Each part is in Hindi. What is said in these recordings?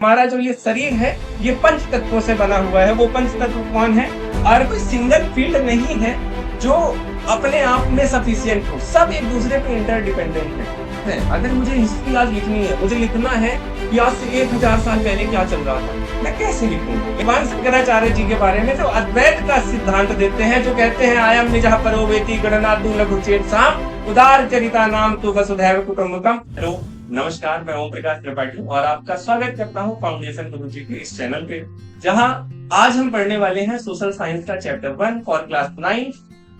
हमारा जो ये शरीर है ये पंच तत्वों से बना हुआ है। वो पंच तत्व कौन है? और कोई सिंगल फील्ड नहीं है जो अपने आप में सफिशिएंट हो, सब एक दूसरे पे इंटरडिपेंडेंट है। अगर मुझे हिस्ट्री आज लिखनी है, मुझे लिखना है कि आज से 1000 साल पहले क्या चल रहा था, मैं कैसे लिखूंगा? भगवान शंकराचार्य जी के बारे में जो अद्वैत का सिद्धांत देते हैं, जो कहते हैं आयम निजः परो वेति गणनादु लघु चेतसाम उदार चरिता नाम तु वसुधैव कुटुंबकम। हेलो नमस्कार, मैं ओम प्रकाश त्रिपाठी और आपका स्वागत करता हूं फाउंडेशन गुरु जी के इस चैनल पे, जहां आज हम पढ़ने वाले हैं सोशल साइंस का चैप्टर 1 फॉर क्लास 9।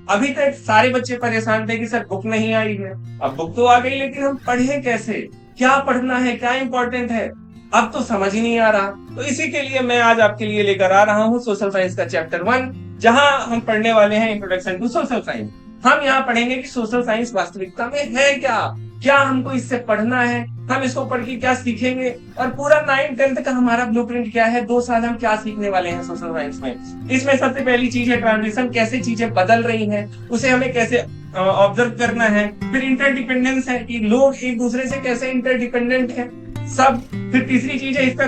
अभी तक सारे बच्चे परेशान थे कि सर बुक नहीं आई है। अब बुक तो आ गई, लेकिन हम पढ़े कैसे, क्या पढ़ना है, क्या इंपॉर्टेंट है, अब तो समझ ही नहीं आ रहा। तो इसी के लिए मैं आज आपके लिए लेकर आ रहा हूँ सोशल साइंस का चैप्टर 1, जहां हम पढ़ने वाले हैं इंट्रोडक्शन टू सोशल साइंस। हम यहाँ पढ़ेंगे कि सोशल साइंस वास्तविकता में है क्या हमको इससे पढ़ना है, हम इसको पढ़ के क्या सीखेंगे, और पूरा 9-10 का हमारा ब्लूप्रिंट क्या है, 2 साल हम क्या सीखने वाले हैं सोशल साइंस में। इसमें सबसे पहली चीज है ट्रांजिशन, कैसे चीजें बदल रही हैं, उसे हमें कैसे ऑब्जर्व करना है। फिर इंटरडिपेंडेंस है कि लोग एक दूसरे से कैसे इंटरडिपेंडेंट है सब। फिर तीसरी चीज है इसका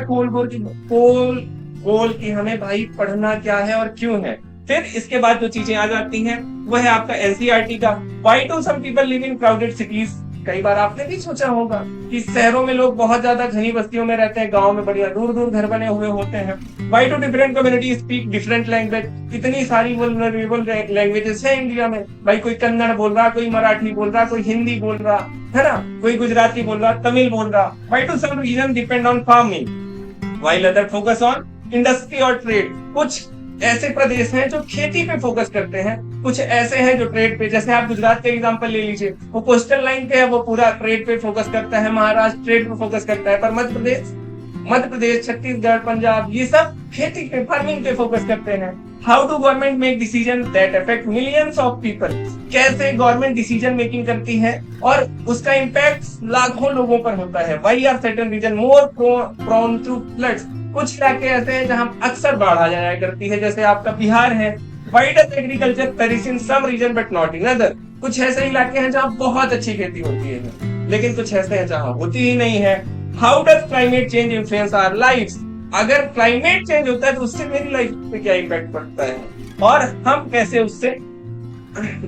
गोल की हमें भाई पढ़ना क्या है और क्यों है। फिर इसके बाद जो चीजें आ जाती हैं वो है आपका एनसीईआरटी का why do some people live in crowded cities. कई बार आपने भी सोचा होगा कि शहरों में लोग बहुत ज्यादा घनी बस्तियों में रहते हैं, गांव में बढ़िया दूर दूर घर बने हुए होते हैं। Why do different community speak different language. इतनी सारी वल्नरेबल लैंग्वेजेस है इंडिया में, भाई कोई कन्नड़ बोल रहा, कोई मराठी बोल रहा, कोई हिंदी बोल रहा है ना, कोई गुजराती बोल रहा, तमिल बोल रहा। Why do some region depend on farming while other focus on industry और ट्रेड। कुछ ऐसे प्रदेश हैं जो खेती पे फोकस करते हैं, कुछ ऐसे हैं जो ट्रेड पे। जैसे आप गुजरात का एग्जांपल ले लीजिए, वो कोस्टल लाइन पे है, वो पूरा ट्रेड पे फोकस करता है। महाराष्ट्र ट्रेड पे फोकस करता है, पर मध्य प्रदेश, छत्तीसगढ़, पंजाब ये सब खेती पे, फार्मिंग पे फोकस करते हैं। How do government make decision that affect millions of people. कैसे गवर्नमेंट डिसीजन मेकिंग करती है और उसका इम्पैक्ट लाखों लोगों पर होता है। Why are certain region more prone to floods. कुछ इलाके ऐसे हैं जहां अक्सर बाढ़ आ जाया करती है, जैसे आपका बिहार है। Why does agriculture perish in some region but not in other. कुछ ऐसे इलाके हैं जहां बहुत अच्छी खेती होती है, लेकिन कुछ ऐसे हैं जहां होती ही नहीं है। How does climate change influence our lives. अगर क्लाइमेट चेंज होता है तो उससे मेरी लाइफ पे क्या इम्पैक्ट पड़ता है और हम कैसे उससे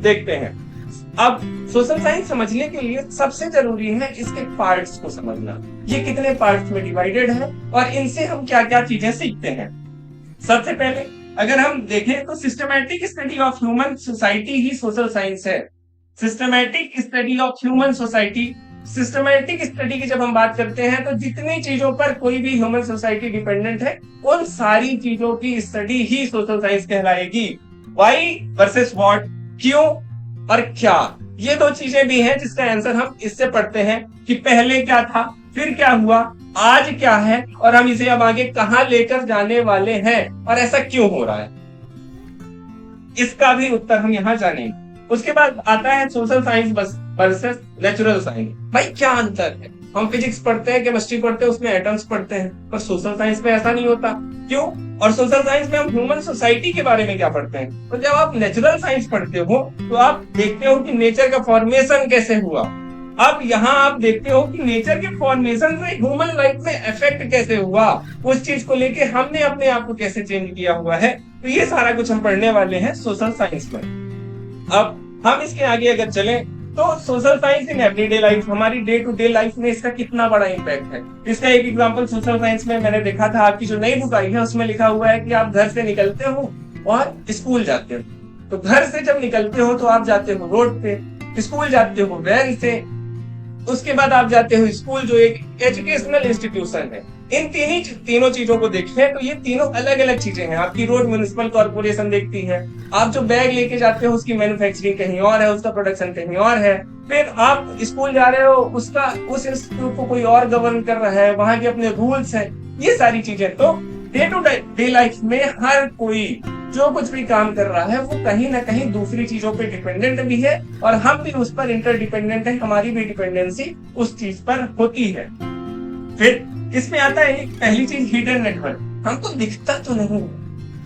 देखते हैं। अब सोशल साइंस समझने के लिए सबसे जरूरी है इसके पार्ट्स को समझना। ये कितने पार्ट्स में डिवाइडेड है और इनसे हम क्या क्या चीजें सीखते हैं। सबसे पहले अगर हम देखें तो systematic study of human society ही सोशल साइंस है। Systematic study of human society. Systematic study की जब हम बात करते हैं तो जितनी चीजों पर कोई भी ह्यूमन सोसाइटी डिपेंडेंट है उन सारी चीजों की स्टडी ही सोशल साइंस कहलाएगी। व्हाई वर्सेस व्हाट, क्यों और क्या, ये 2 चीजें भी हैं जिसका आंसर हम इससे पढ़ते हैं कि पहले क्या था, फिर क्या हुआ, आज क्या है और हम इसे अब आगे कहां लेकर जाने वाले हैं और ऐसा क्यों हो रहा है। इसका भी उत्तर हम यहां जानेंगे। उसके बाद आता है social science versus natural science. भाई क्या अंतर है? हम फिजिक्स पढ़ते हैं, केमिस्ट्री पढ़ते हैं, उसमें एटम्स पढ़ते हैं, पर सोशल साइंस में ऐसा नहीं होता। क्यों? और सोशल साइंस में हम ह्यूमन सोसाइटी के बारे में क्या पढ़ते हैं। तो जब आप नेचुरल साइंस पढ़ते हो तो आप देखते हो कि नेचर का फॉर्मेशन कैसे हुआ। अब यहाँ आप देखते हो कि नेचर के फॉर्मेशन से ह्यूमन लाइफ में इफेक्ट कैसे हुआ, उस चीज को लेके हमने अपने आप को कैसे चेंज किया हुआ है। तो ये सारा कुछ हम पढ़ने वाले हैं सोशल साइंस में। अब हम इसके आगे अगर चलें तो social science in everyday life, हमारी डे टू डे लाइफ में इसका कितना बड़ा इम्पैक्ट है। इसका एक एग्जांपल सोशल साइंस में मैंने देखा था, आपकी जो नई बुक आई है उसमें लिखा हुआ है कि आप घर से निकलते हो और स्कूल जाते हो। तो घर से जब निकलते हो तो आप जाते हो रोड पे, स्कूल जाते हो वैन से, उसके बाद आप जाते हो स्कूल जो एक एजुकेशनल इंस्टीट्यूशन है। इन तीनों चीजों को देखें तो ये तीनों अलग अलग चीजें हैं। आपकी रोड म्युनिसिपल कॉर्पोरेशन देखती है, आप जो बैग लेके जाते हो उसकी मैन्युफैक्चरिंग कहीं और है, उसका प्रोडक्शन कहीं और है। फिर आप स्कूल जा रहे हो, उसका उस इंस्टीट्यूट को कोई और गवर्न कर रहा है, वहां के अपने रूल्स है, ये सारी चीजें। तो डे टू डे लाइफ में हर कोई जो कुछ भी काम कर रहा है वो कहीं ना कहीं दूसरी चीजों पे डिपेंडेंट भी है और हम भी उस पर इंटरडिपेंडेंट है। हमारी भी डिपेंडेंसी उस चीज पर होती है। फिर इसमें आता है एक पहली चीज हिडन नेटवर्क। हमको दिखता तो नहीं,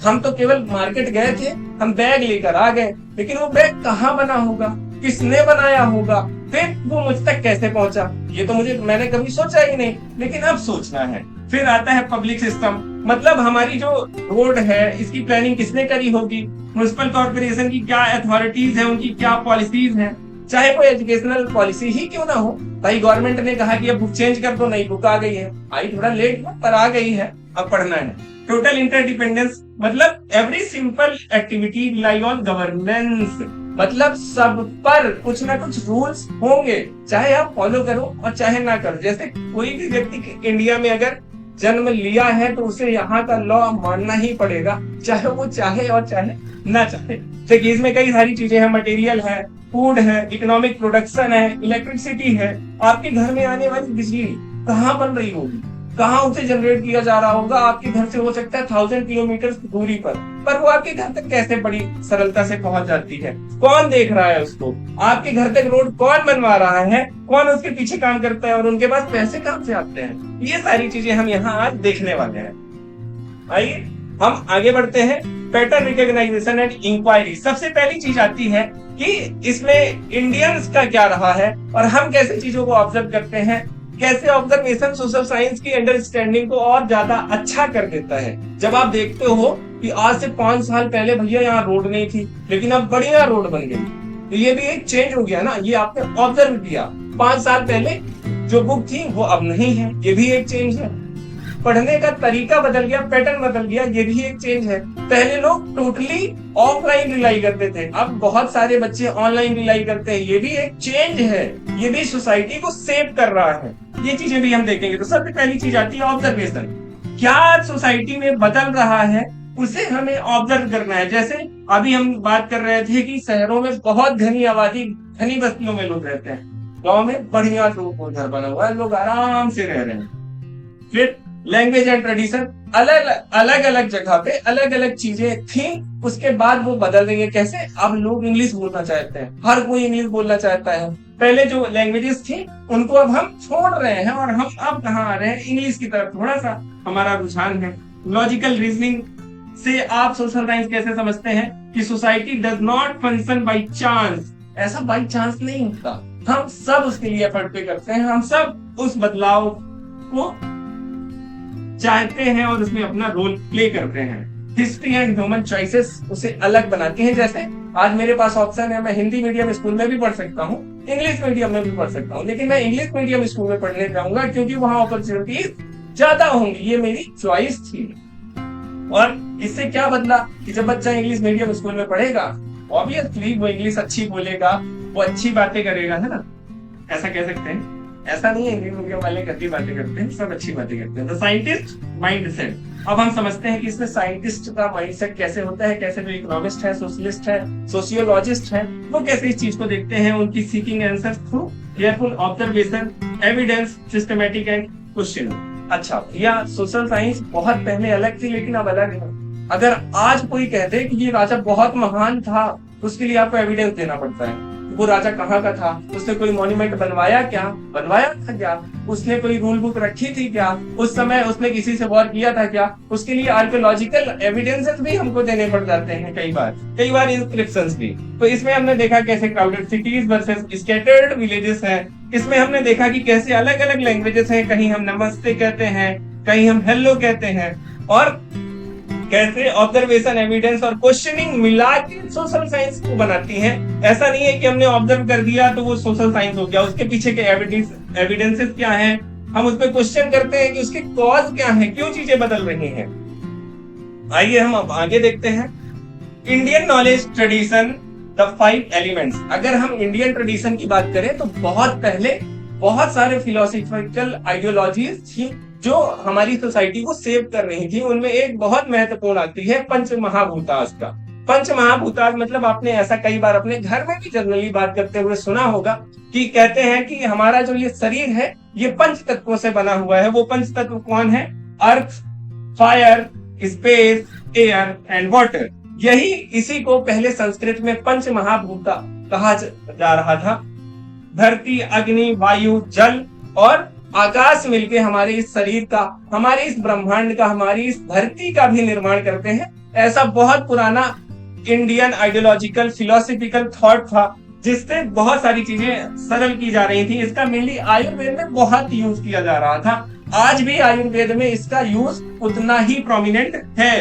हम तो केवल मार्केट गए थे, हम बैग लेकर आ गए, लेकिन वो बैग कहाँ बना होगा, किसने बनाया होगा, फिर वो मुझ तक कैसे पहुंचा, ये तो मैंने कभी सोचा ही नहीं, लेकिन अब सोचना है। फिर आता है पब्लिक सिस्टम, मतलब हमारी जो रोड है इसकी प्लानिंग किसने करी होगी, म्युनिसिपल कॉर्पोरेशन की क्या अथॉरिटीज है, उनकी क्या पॉलिसीज हैं, चाहे कोई एजुकेशनल पॉलिसी ही क्यों ना हो। भाई गवर्नमेंट ने कहा कि अब बुक चेंज कर दो, नई बुक आ गई है, आई थोड़ा लेट पर आ गई है, अब पढ़ना है। टोटल इंटरडिपेंडेंस, मतलब every simple activity rely on governance, मतलब सब पर कुछ ना कुछ रूल्स होंगे, चाहे आप फॉलो करो और चाहे ना करो। जैसे कोई भी व्यक्ति इंडिया में अगर जन्म लिया है तो उसे यहाँ का लॉ मानना ही पड़ेगा, चाहे वो चाहे और चाहे ना चाहे। देखिए इसमें कई सारी चीजें हैं, मटेरियल है, फूड है, इकोनॉमिक प्रोडक्शन है, इलेक्ट्रिसिटी है, आपके घर में आने वाली बिजली कहाँ बन रही होगी, कहाँ उसे जनरेट किया जा रहा होगा, आपके घर से हो सकता है 1000 किलोमीटर दूरी पर वो आपके घर तक कैसे बड़ी सरलता से पहुंच जाती है, कौन देख रहा है उसको, आपके घर तक रोड कौन बनवा रहा है, कौन उसके पीछे काम करता है और उनके पास पैसे कहाँ से आते हैं, ये सारी चीजें हम यहाँ आज देखने वाले हैं। आइए हम आगे बढ़ते हैं। पैटर्न रिकॉग्नाइजेशन एंड इंक्वायरी, सबसे पहली चीज आती है कि इसमें इंडियंस का क्या रहा है और हम कैसे चीजों को ऑब्जर्व करते हैं, कैसे ऑब्जर्वेशन सोशल साइंस की अंडरस्टैंडिंग को और ज्यादा अच्छा कर देता है। जब आप देखते हो कि आज से 5 साल पहले भैया यहाँ रोड नहीं थी लेकिन अब बढ़िया रोड बन गई, तो ये भी एक चेंज हो गया ना, ये आपने ऑब्जर्व किया। 5 साल पहले जो बुक थी वो अब नहीं है, ये भी एक चेंज है। पढ़ने का तरीका बदल गया, पैटर्न बदल गया, ये भी एक चेंज है। पहले लोग टोटली ऑफलाइन रिलाई करते थे, अब बहुत सारे बच्चे ऑनलाइन रिलाई करते हैं, ये भी एक चेंज है, ये भी सोसाइटी को सेव कर रहा है। ये चीजें भी हम देखेंगे। तो सबसे पहली चीज आती है ऑब्जर्वेशन, क्या सोसाइटी में बदल रहा है उसे हमें ऑब्जर्व करना है। जैसे अभी हम बात कर रहे थे कि शहरों में बहुत घनी आबादी, घनी बस्तियों में लोग रहते हैं, गाँव में बढ़िया लोग घर बना हुआ है, लोग आराम से रह रहे हैं। फिर लैंग्वेज एंड ट्रेडिशन, अलग अलग जगह पे अलग अलग चीजें थी, उसके बाद वो बदल रही है। कैसे? अब लोग इंग्लिश बोलना चाहते हैं, हर कोई इंग्लिश बोलना चाहता है। पहले जो लैंग्वेजेस थी उनको अब हम छोड़ रहे हैं और हम अब कहाँ आ रहे हैं, इंग्लिश की तरफ थोड़ा सा हमारा रुझान है। लॉजिकल रीजनिंग से आप सोशल साइंस कैसे समझते हैं कि society does not function by chance, ऐसा बाई चांस नहीं होता, हम सब उसके लिए एफर्ट पे करते हैं, हम सब उस बदलाव को चाहते हैं और उसमें अपना रोल प्ले करते हैं। हिस्ट्री एंड ह्यूमन चॉइसेस उसे अलग बनाती हैं। जैसे आज मेरे पास ऑप्शन है, मैं हिंदी मीडियम स्कूल में भी पढ़ सकता हूँ, इंग्लिश मीडियम में भी पढ़ सकता हूँ, लेकिन मैं इंग्लिश मीडियम स्कूल में पढ़ने जाऊंगा क्योंकि वहाँ अपॉर्चुनिटीज ज्यादा होंगी, ये मेरी चॉइस थी। और इससे क्या बदला कि जब बच्चा इंग्लिश मीडियम स्कूल में पढ़ेगा, ऑब्वियसली वो इंग्लिश अच्छी बोलेगा, वो अच्छी बातें करेगा, है ना, ऐसा कह सकते हैं। ऐसा नहीं है इंग्लिश मीडियम वाले गंदी बातें करते हैं, सब अच्छी बातें करते हैं। साइंटिस्ट माइंड सेट, अब हम समझते हैं कि इसमें साइंटिस्ट का माइंड सेट कैसे होता है, कैसे जो इकोनॉमिस्ट है, सोशलिस्ट है, सोशियोलॉजिस्ट है, वो कैसे इस चीज को देखते हैं, उनकी seeking answer through careful observation, evidence, systematic and question. अच्छा, यह सोशल साइंस बहुत पहले अलग थी लेकिन अब अलग है। अगर आज कोई कहते कि ये राजा बहुत महान था, उसके लिए आपको एविडेंस देना पड़ता है। वो राजा कहाँ का था, उसने कोई मॉन्यूमेंट बनवाया था क्या, उसने कोई रूल बुक रखी थी क्या, उस समय उसने किसी से वॉर किया था क्या, उसके लिए आर्कियोलॉजिकल एविडेंसेस भी हमको देने पड़ जाते हैं कई बार इंस्क्रिप्शंस भी। तो इसमें हमने देखा कैसे crowded cities versus scattered villages हैं। इसमें हमने देखा कि कैसे अलग अलग लैंग्वेजेस हैं, कहीं हम नमस्ते कहते हैं, कहीं हम हेलो कहते हैं, और कैसे ऑब्जर्वेशन, एविडेंस और क्वेश्चनिंग मिला के सोशल साइंस को बनाती हैं। ऐसा नहीं है कि हमने ऑब्जर्व कर दिया तो वो सोशल साइंस हो गया, उसके पीछे के एविडेंसेस क्या हैं, हम उसमें क्वेश्चन करते हैं कि उसके कॉज क्या है, क्यों चीजें बदल रही हैं। आइए हम अब आगे देखते हैं। Indian knowledge tradition, the 5 elements. अगर हम इंडियन ट्रेडिशन की बात करें तो बहुत पहले बहुत सारे फिलोसॉफिकल आइडियोलॉजीज थी जो हमारी सोसाइटी को सेव कर रही थी। उनमें एक बहुत महत्वपूर्ण आती है पंच महाभूतास का। पंच महाभूतास मतलब आपने ऐसा कई बार अपने घर में भी जनरली बात करते हुए सुना होगा कि कहते हैं कि हमारा जो ये शरीर है ये पंच तत्वों से बना हुआ है। वो पंच तत्व कौन है? Earth, fire, space, air and water. यही इसी को पहले संस्कृत में पंच महाभूता कहा जा रहा था। धरती, अग्नि, वायु, जल और आकाश मिलके हमारे इस शरीर का, हमारे इस ब्रह्मांड का, हमारी इस धरती का भी निर्माण करते हैं। ऐसा बहुत पुराना इंडियन आइडियोलॉजिकल फिलोसॉफिकल थॉट था जिससे बहुत सारी चीजें सरल की जा रही थी। इसका मेनली आयुर्वेद में बहुत यूज किया जा रहा था। आज भी आयुर्वेद में इसका यूज उतना ही प्रोमिनेंट है।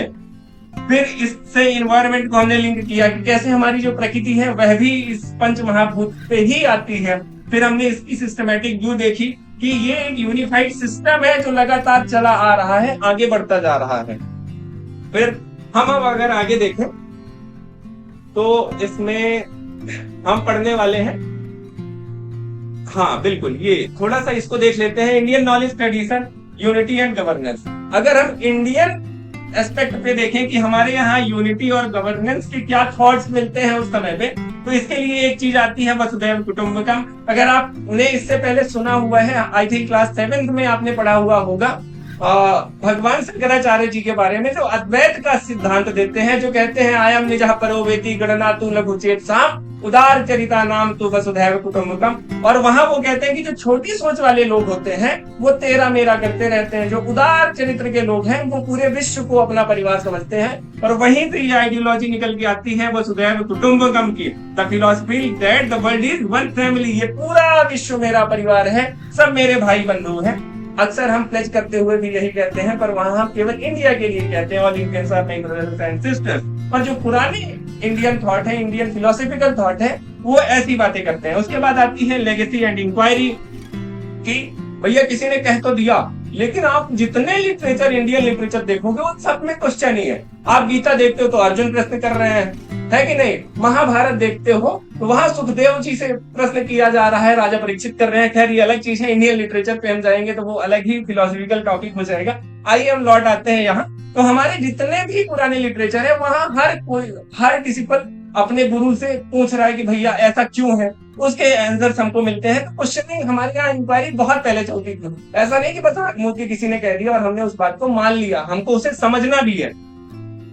फिर इससे इन्वायरमेंट को हमने लिंक किया कि कैसे हमारी जो प्रकृति है वह भी इस पंच महाभूत पे ही आती है। फिर हमने इसकी सिस्टमेटिक व्यू देखी कि ये एक यूनिफाइड सिस्टम है जो लगातार चला आ रहा है, आगे बढ़ता जा रहा है। फिर हम अब अगर आगे देखें तो इसमें हम पढ़ने वाले हैं, हाँ बिल्कुल, ये थोड़ा सा इसको देख लेते हैं, Indian knowledge tradition, unity and governance. अगर हम इंडियन एस्पेक्ट पे देखें कि हमारे यहाँ यूनिटी और गवर्नेंस के क्या थॉट्स मिलते हैं उस समय पे, तो इसके लिए एक चीज आती है वसुधैव कुटुंबकम। अगर आपने इससे पहले सुना हुआ है, आई थिंक क्लास 7th में आपने पढ़ा हुआ होगा, भगवान शंकराचार्य जी के बारे में, जो अद्वैत का सिद्धांत देते हैं, जो कहते हैं आयम निजः परो वेति गणना तू लघु चेत साम उदार चरिता नाम तू वसुधैव कुटुंबकम। और वहां वो कहते हैं कि जो छोटी सोच वाले लोग होते हैं वो तेरा मेरा करते रहते हैं, जो उदार चरित्र के लोग हैं वो पूरे विश्व को अपना परिवार समझते हैं। और वहीं से ये आइडियोलॉजी निकल के आती है वसुधैव कुटुंबकम की, the philosophy that the world is one family, ये पूरा विश्व मेरा परिवार है, सब मेरे भाई बंधु हैं। अक्सर हम प्लेज करते हुए भी यही कहते हैं, पर वहां हम केवल इंडिया के लिए कहते हैं, all Indians are my brothers and sisters. पर जो पुराने इंडियन थॉट है, इंडियन फिलोसॉफिकल थॉट है, वो ऐसी बातें करते हैं। उसके बाद आती है लेगेसी एंड इंक्वायरी कि भैया किसी ने कह तो दिया, लेकिन आप जितने लिटरेचर, इंडियन लिटरेचर देखोगे वो सब में क्वेश्चन ही है। आप गीता देखते हो तो अर्जुन प्रश्न कर रहे हैं, है कि नहीं? महाभारत देखते हो तो वहां सुखदेव जी से प्रश्न किया जा रहा है, राजा परीक्षित कर रहे हैं। खैर ये अलग चीज है, इंडियन लिटरेचर पे हम जाएंगे तो वो अलग ही फिलोसॉफिकल टॉपिक हो जाएगा। आइए हम लौट आते हैं यहाँ। तो हमारे जितने भी पुराने लिटरेचर है वहां हर डिसिपल अपने गुरु से पूछ रहा है कि भैया ऐसा क्यों है, उसके आंसर हमको मिलते हैं। तो क्वेश्चनिंग हमारे यहाँ इंक्वायरी बहुत पहले चलती थी। ऐसा नहीं कि बस मुंह के किसी ने कह दिया और हमने उस बात को मान लिया, हमको उसे समझना भी है।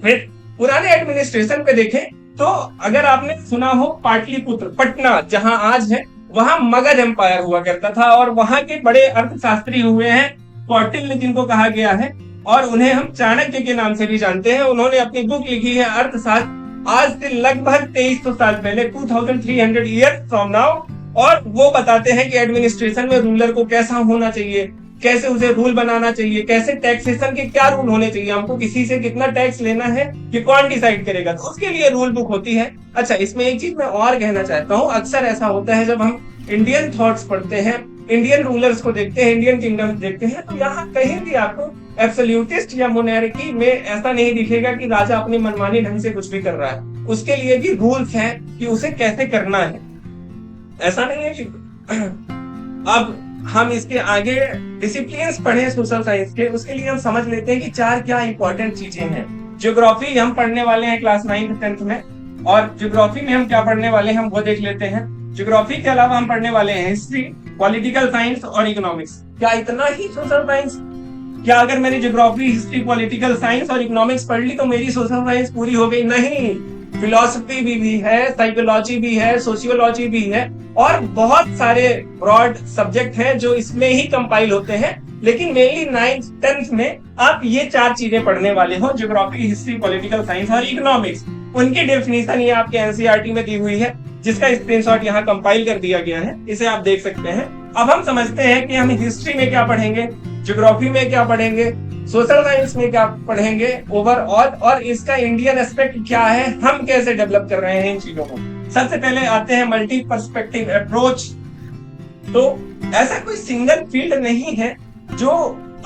फिर पुराने एडमिनिस्ट्रेशन पे देखें तो अगर आपने सुना हो पाटलिपुत्र, पटना जहां आज है, वहां मगध एम्पायर हुआ करता था और वहां के बड़े अर्थशास्त्री हुए हैं कौटिल्य, जिनको कहा गया है, और उन्हें हम चाणक्य के नाम से भी जानते हैं। उन्होंने अपनी बुक लिखी है अर्थशास्त्र, आज से लगभग 2300 साल पहले, 2300 ईयर्स फ्रॉम नाउ। और वो बताते हैं कि एडमिनिस्ट्रेशन में रूलर को कैसा होना चाहिए, कैसे उसे रूल बनाना चाहिए, कैसे टैक्सेशन के क्या रूल होने चाहिए, हमको किसी से कितना टैक्स लेना है कि कौन डिसाइड करेगा, तो उसके लिए रूल बुक होती है। अच्छा, इसमें एक चीज मैं और कहना चाहता हूँ, अक्सर ऐसा होता है जब हम इंडियन थॉट्स पढ़ते हैं, इंडियन रूलर्स को देखते हैं, इंडियन किंगडम देखते हैं, तो यहाँ कहीं भी आपको एब्सोल्यूटिस्ट या मोनार्की में ऐसा नहीं दिखेगा कि राजा अपनी मनमानी ढंग से कुछ भी कर रहा है। उसके लिए भी रूल्स हैं कि उसे कैसे करना है, ऐसा नहीं है कि अब हम इसके आगे डिसिप्लिन्स पढ़े सोशल साइंस के, उसके लिए हम समझ लेते हैं कि चार क्या इंपॉर्टेंट चीजें हैं। ज्योग्राफी हम पढ़ने वाले हैं क्लास 9th 10th में, और ज्योग्राफी में हम क्या पढ़ने वाले हैं वो देख लेते हैं। ज्योग्राफी के अलावा हम पढ़ने वाले हैं हिस्ट्री, पॉलिटिकल साइंस और इकोनॉमिक्स। क्या इतना ही सोशल साइंस? क्या अगर मैंने ज्योग्राफी, हिस्ट्री, पॉलिटिकल साइंस और इकोनॉमिक्स पढ़ ली तो मेरी सोशल साइंस पूरी हो गई? नहीं, फिलोसफी भी है, साइकोलॉजी भी है, सोशियोलॉजी भी है, और बहुत सारे ब्रॉड सब्जेक्ट हैं जो इसमें ही कंपाइल होते हैं। लेकिन मेनली 9th 10th में आप ये चार चीजें पढ़ने वाले हो, ज्योग्राफी, हिस्ट्री, पॉलिटिकल साइंस और इकोनॉमिक्स। उनकी डेफिनेशन ये आपके एनसीईआरटी में दी हुई है, जिसका स्क्रीनशॉट यहाँ कंपाइल कर दिया गया है, इसे आप देख सकते हैं। अब हम समझते हैं कि हम हिस्ट्री में क्या पढ़ेंगे, ज्योग्राफी में क्या पढ़ेंगे, सोशल साइंस में क्या पढ़ेंगे ओवरऑल, और इसका इंडियन एस्पेक्ट क्या है, हम कैसे डेवलप कर रहे हैं इन चीजों को। सबसे पहले आते हैं मल्टी पर्सपेक्टिव अप्रोच। तो ऐसा कोई सिंगल फील्ड नहीं है जो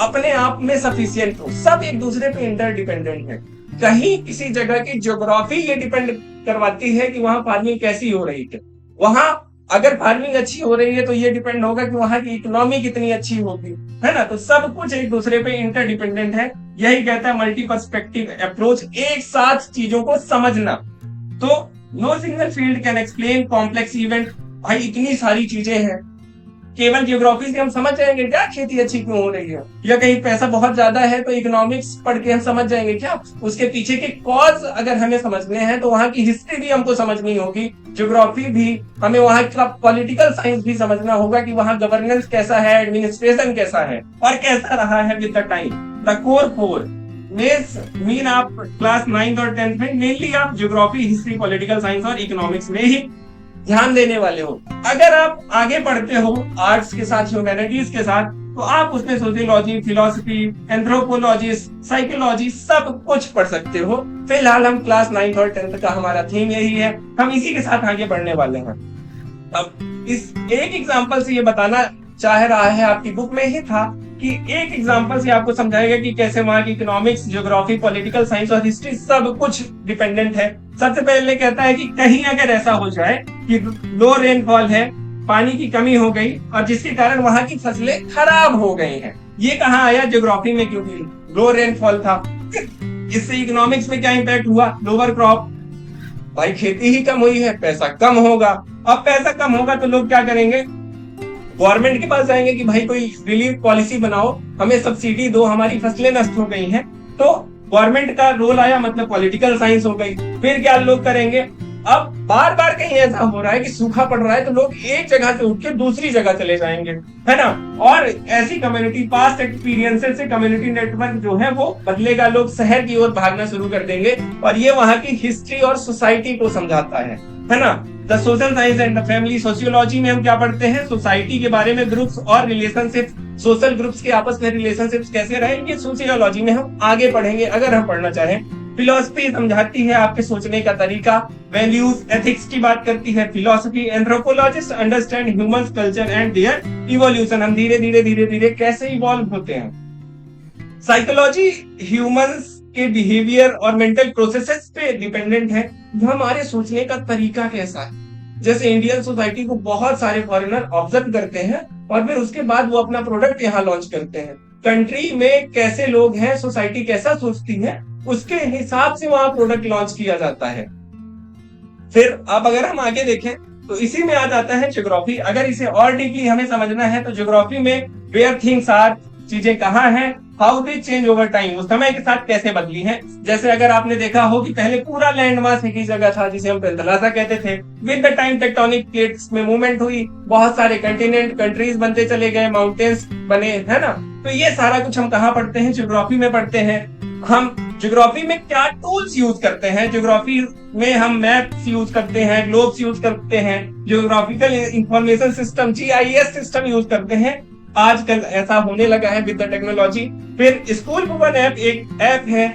अपने आप में सफिशिएंट हो, सब एक दूसरे पे इंटरडिपेंडेंट है। कहीं किसी जगह की ज्योग्राफी ये डिपेंड करवाती है कि वहां फार्मिंग कैसी हो रही है, वहां अगर फार्मिंग अच्छी हो रही है तो ये डिपेंड होगा कि वहां की इकोनॉमी कितनी अच्छी होगी, है ना। तो सब कुछ एक दूसरे पे इंटरडिपेंडेंट है, यही कहता है मल्टी पर्सपेक्टिव अप्रोच, एक साथ चीजों को समझना। तो no single field can explain complex event. भाई इतनी सारी चीजें हैं, केवल ज्योग्राफी से हम समझ जाएंगे क्या खेती अच्छी क्यों हो रही है, या कहीं पैसा बहुत ज्यादा है तो इकोनॉमिक्स पढ़ के हम समझ जाएंगे क्या, उसके पीछे के कॉज अगर हमें समझने हैं तो वहां की हिस्ट्री भी हमको समझनी होगी, ज्योग्राफी भी, हमें वहां का पॉलिटिकल साइंस भी समझना होगा कि वहां गवर्नेंस कैसा है, एडमिनिस्ट्रेशन कैसा है और कैसा रहा है with the time. The core four mean आप क्लास 9th और 10th में मेनली आप ज्योग्राफी, हिस्ट्री, पॉलिटिकल साइंस और इकोनॉमिक्स में ही ध्यान देने वाले हो। अगर आप आगे पढ़ते हो आर्ट्स के साथ, ह्यूमैनिटीज के साथ, तो आप उसमें सोशियोलॉजी, फिलोसफी, एंथ्रोपोलॉजी, साइकोलॉजी सब कुछ पढ़ सकते हो। फिलहाल हम क्लास 9th और 10th का हमारा थीम यही है, हम इसी के साथ आगे बढ़ने वाले हैं। अब इस एक एग्जांपल से ये बताना चाह रहा है, आपकी बुक में ही था कि एक एग्जांपल से आपको समझाएगा कि कैसे वहां की इकोनॉमिक्स, ज्योग्राफी, पॉलिटिकल साइंस और हिस्ट्री सब कुछ डिपेंडेंट है। सबसे पहले कहता है कि कहीं अगर ऐसा हो जाए कि लो रेनफॉल है, पानी की कमी हो गई और जिसके कारण वहां की फसलें खराब हो गई हैं, ये कहाँ आया? ज्योग्राफी में, क्योंकि लो रेनफॉल था। इससे इकोनॉमिक्स में क्या इंपैक्ट हुआ? लोअर क्रॉप, भाई खेती ही कम हुई है, पैसा कम होगा। अब पैसा कम होगा तो लोग क्या करेंगे? गवर्नमेंट के पास जाएंगे कि भाई कोई रिलीफ पॉलिसी बनाओ, हमें सब्सिडी दो, हमारी फसलें नष्ट हो गई हैं। तो गवर्नमेंट का रोल आया, मतलब पॉलिटिकल साइंस हो गई। फिर क्या लोग करेंगे? अब बार बार कहीं ऐसा हो रहा है कि सूखा पड़ रहा है तो लोग एक जगह से उठ के दूसरी जगह चले जाएंगे, है ना। और ऐसी कम्युनिटी, पास्ट एक्सपीरियंसेस से कम्युनिटी नेटवर्क जो है वो बदलेगा, लोग शहर की ओर भागना शुरू कर देंगे। और ये वहां की हिस्ट्री और सोसाइटी को समझाता है ना। The social science and the family sociology में हम क्या पढ़ते हैं? सोसाइटी के बारे में, ग्रुप्स और रिलेशनशिप, सोशल ग्रुप्स के आपस में रिलेशनशिप्स कैसे रहे, ये सोशियोलॉजी में हम आगे पढ़ेंगे अगर हम पढ़ना चाहें। फिलोसफी समझाती है आपके सोचने का तरीका, वैल्यूज, एथिक्स की बात करती है philosophy. Anthropologist understand humans, culture and their evolution, हम धीरे धीरे कैसे इवॉल्व होते हैं। साइकोलॉजी ह्यूमंस के बिहेवियर और मेंटल प्रोसेसेस पे डिपेंडेंट है, हमारे सोचने का तरीका कैसा है। जैसे इंडियन सोसाइटी को बहुत सारे फॉरेनर ऑब्जर्व करते हैं और फिर उसके बाद वो अपना प्रोडक्ट यहाँ लॉन्च करते हैं। कंट्री में कैसे लोग हैं, सोसाइटी कैसा सोचती है, उसके हिसाब से वहां प्रोडक्ट लॉन्च किया जाता है। फिर अब अगर हम आगे देखें तो इसी में आ जाता है ज्योग्राफी। अगर इसे और डीपली हमें समझना है तो ज्योग्राफी में वेयर थिंग्स आर, चीजें कहाँ हैं, how they change over time, वो समय के साथ कैसे बदली हैं। जैसे अगर आपने देखा हो कि पहले पूरा लैंड मास एक ही जगह था जिसे हम पेंथलासा कहते थे। With the time tectonic plates में मूवमेंट हुई, बहुत सारे कंटिनेंट, कंट्रीज बनते चले गए, माउंटेन्स बने, है ना। तो ये सारा कुछ हम कहाँ पढ़ते हैं? ज्योग्राफी में पढ़ते हैं। हम ज्योग्राफी में क्या टूल्स यूज करते हैं? ज्योग्राफी में हम मैप्स यूज करते हैं, ग्लोब्स यूज करते हैं, geographical information system, GIS system use करते हैं। आजकल ऐसा होने लगा है विद द टेक्नोलॉजी। फिर स्कूल भवन ऐप एक ऐप है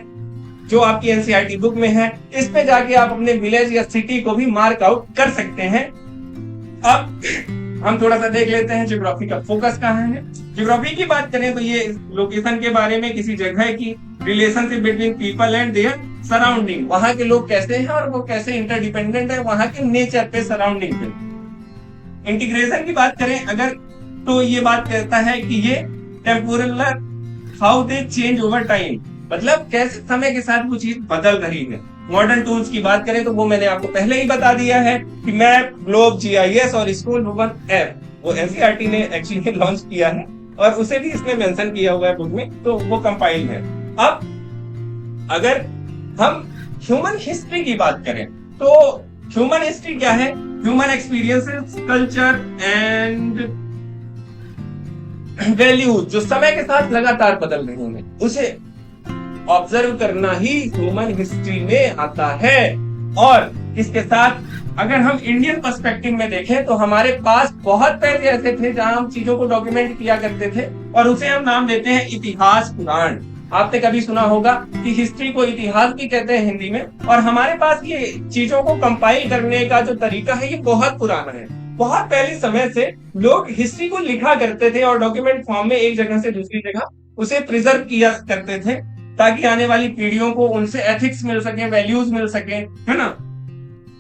जो आपकी NCERT बुक में है। इस पे जाके आप अपने विलेज या सिटी को भी मार्क आउट कर सकते हैं। अब हम थोड़ा सा देख लेते हैं ज्योग्राफी का फोकस कहाँ है। ज्योग्राफी की बात करें तो ये लोकेशन के बारे में, किसी जगह की relationship between people and their surrounding, वहां के लोग कैसे हैं और वो कैसे इंटरडिपेंडेंट है वहां के नेचर पे, सराउंडिंग पे। इंटीग्रेशन की बात करें अगर तो ये बात कहता है कि ये temporal, how they change over time, मतलब कैसे समय के साथ वो चीज बदल रही है। मॉडर्न टूल्स की बात करें तो वो मैंने आपको पहले ही बता दिया है कि मैप, ग्लोब, GIS और स्कूल भवन ऐप वो NCERT ने एक्चुअली लॉन्च किया है और उसे भी इसमें मेंशन किया हुआ है बुक में, तो वो कंपाइल है। अब अगर हम ह्यूमन हिस्ट्री की बात करें तो ह्यूमन हिस्ट्री क्या है? Human experiences, culture and values जो समय के साथ लगातार बदल रहे हैं, उसे ऑब्जर्व करना ही ह्यूमन हिस्ट्री में आता है। और इसके साथ अगर हम इंडियन पर्सपेक्टिव में देखें तो हमारे पास बहुत पहले ऐसे थे जहां हम चीजों को डॉक्यूमेंट किया करते थे और उसे हम नाम देते हैं इतिहास पुराण। आपने कभी सुना होगा कि हिस्ट्री को इतिहास भी कहते हैं हिंदी में। और हमारे पास ये चीजों को कंपाइल करने का जो तरीका है ये बहुत पुराना है। बहुत पहले समय से लोग हिस्ट्री को लिखा करते थे और डॉक्यूमेंट फॉर्म में एक जगह से दूसरी जगह उसे प्रिजर्व किया करते थे ताकि आने वाली पीढ़ियों को उनसे एथिक्स मिल सके, वैल्यूज मिल सके, है ना।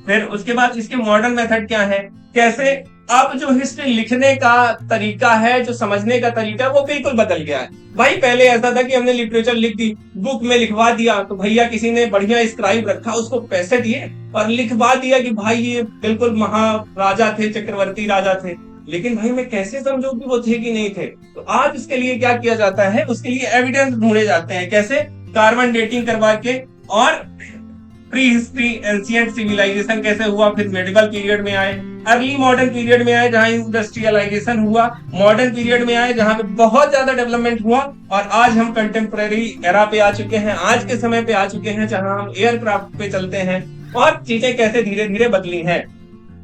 फिर उसके बाद इसके मॉडर्न मेथड क्या है, कैसे अब जो हिस्ट्री लिखने का तरीका है, जो समझने का तरीका है वो बिल्कुल बदल गया है। भाई पहले ऐसा था कि हमने लिटरेचर लिख दी, बुक में लिखवा दिया, तो भैया किसी ने बढ़िया स्क्राइब रखा, उसको पैसे दिए और लिखवा दिया कि भाई ये बिल्कुल महाराजा थे, चक्रवर्ती राजा थे। लेकिन भाई मैं कैसे समझूं कि वो थे कि नहीं थे? तो आज उसके लिए क्या किया जाता है, उसके लिए एविडेंस ढूंढे जाते हैं। कैसे? कार्बन डेटिंग करवा के। और प्री हिस्ट्री, एंशिएंट सिविलाइजेशन कैसे हुआ, फिर मेडिवल पीरियड में आए, अर्ली मॉडर्न पीरियड में आए जहां इंडस्ट्रियलाइजेशन हुआ, मॉडर्न पीरियड में आए जहां पे बहुत ज्यादा डेवलपमेंट हुआ, और आज हम कंटेम्परेरी एरा पे आ चुके हैं, आज के समय पे आ चुके हैं जहां हम एयरक्राफ्ट पे चलते हैं और चीजें कैसे धीरे धीरे बदली हैं।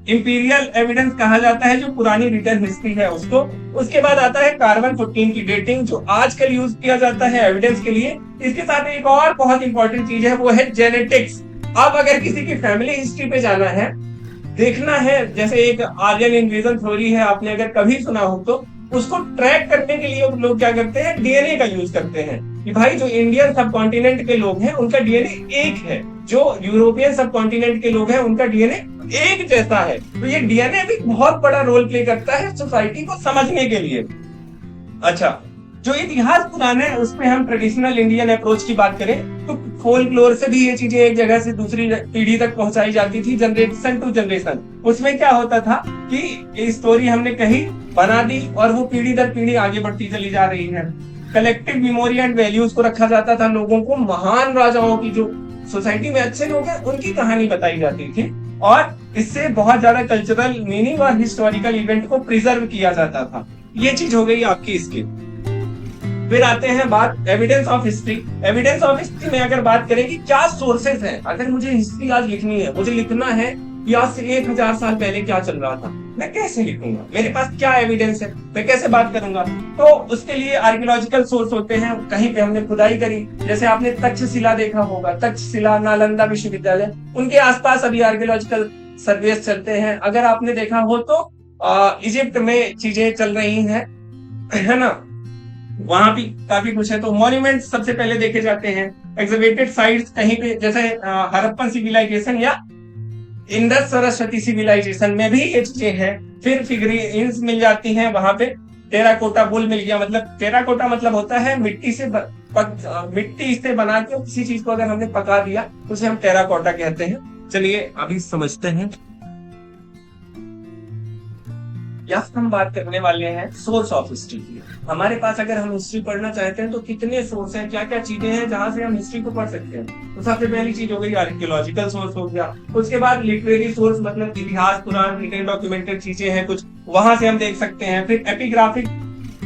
इंपीरियल एविडेंस कहा जाता है, जो पुरानी रिटर्न हिस्ट्री है उसको। उसके बाद आता है कार्बन 14 की डेटिंग, जो आजकल यूज किया जाता है एविडेंस के लिए। इसके साथ एक और बहुत इंपॉर्टेंट चीज है, वो है जेनेटिक्स। अब अगर किसी की फैमिली हिस्ट्री पे जाना है, देखना है, जैसे एक आर्यन इन्वेजन थ्योरी है, आपने अगर कभी सुना हो तो, उसको ट्रैक करने के लिए लोग क्या करते हैं, डीएनए का यूज करते हैं कि भाई जो इंडियन सब कॉन्टिनेंट के लोग हैं उनका डीएनए एक है, जो यूरोपियन सब कॉन्टिनेंट के लोग हैं उनका डीएनए एक जैसा है। तो ये डीएनए भी बहुत बड़ा रोल प्ले करता है सोसाइटी को समझने के लिए। अच्छा, जो इतिहास पुराना है उसमें हम ट्रेडिशनल इंडियन अप्रोच की बात करें तो फोल्कलोर से भी ये चीजें एक जगह से दूसरी पीढ़ी तक पहुंचाई जाती थी, जनरेशन टू जनरेशन। उसमें क्या होता था कि ये स्टोरी हमने कही, बना दी, और वो पीढ़ी दर पीढ़ी आगे बढ़ती चली जा रही है। कलेक्टिव मेमोरी एंड वैल्यूज को रखा जाता था, लोगों को महान राजाओं की, जो सोसाइटी में अच्छे लोग हैं उनकी कहानी बताई जाती थी, और इससे बहुत ज्यादा कल्चरल मीनिंग और हिस्टोरिकल इवेंट को प्रिजर्व किया जाता था। ये चीज हो गई आपकी इसकी। फिर आते हैं बात evidence of history. Evidence of history में अगर बात करें कि क्या सोर्सेस हैं, अगर मुझे हिस्ट्री आज लिखनी है, मुझे लिखना है कि आज से 1000 साल पहले क्या चल रहा था, मैं कैसे लिखूंगा, मेरे पास क्या एविडेंस है, मैं कैसे बात करूंगा। तो उसके लिए आर्कियोलॉजिकल सोर्स होते हैं। कहीं पे हमने खुदाई करी, जैसे आपने तक्षशिला देखा होगा, तक्षशिला नालंदा विश्वविद्यालय, उनके आसपास अभी आर्कियोलॉजिकल सर्वेस चलते हैं। अगर आपने देखा हो तो इजिप्ट में चीजें चल रही हैं, है ना, वहां भी काफी कुछ है। तो मॉन्यूमेंट सबसे पहले देखे जाते हैं, एग्जिबिटेड साइट्स कहीं पे, जैसे हड़प्पन सिविलाइजेशन या इंडस सरस्वती सिविलाइजेशन में भी ये चीजें हैं। फिर फिगरीन्स मिल जाती हैं वहां पे। टेराकोटा बुल मिल गया, मतलब टेराकोटा मतलब होता है मिट्टी से मिट्टी से बना के किसी चीज को अगर हमने पका दिया उसे हम टेराकोटा कहते हैं। चलिए अभी समझते हैं। या हम बात करने वाले हैं सोर्स ऑफ हिस्ट्री की। हमारे पास अगर हम हिस्ट्री पढ़ना चाहते हैं तो कितने सोर्स हैं, क्या क्या चीजें हैं जहां से हम हिस्ट्री को पढ़ सकते हैं। तो सबसे पहली चीज हो गई आर्कियोलॉजिकल सोर्स हो गया। उसके बाद लिटरेरी सोर्स, मतलब इतिहास, पुराण, रिटन डॉक्यूमेंटेड चीजें हैं कुछ, वहां से हम देख सकते हैं। फिर एपिग्राफिक